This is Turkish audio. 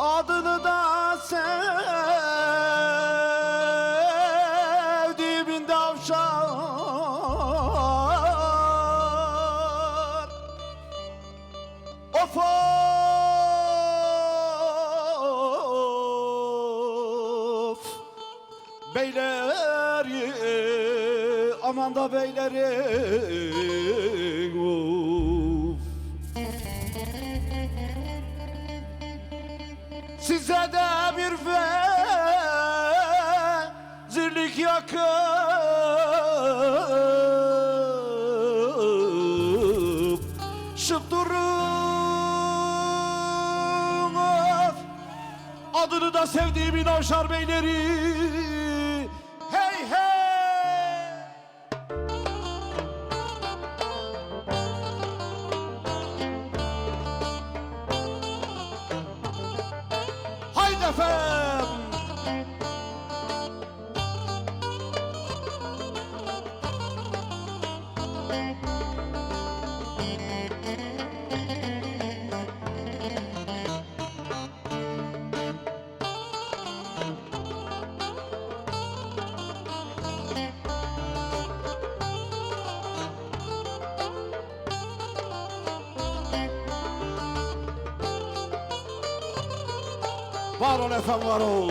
Adını da sevdiğimin davşan. Of of beyleri, aman da beyleri, of. Size de bir vezirlik yakıp şıp durun, of. Adını da sevdiğimin avşar beyleri. Hey hey, haydi efendim. Var ol efendim, var ol.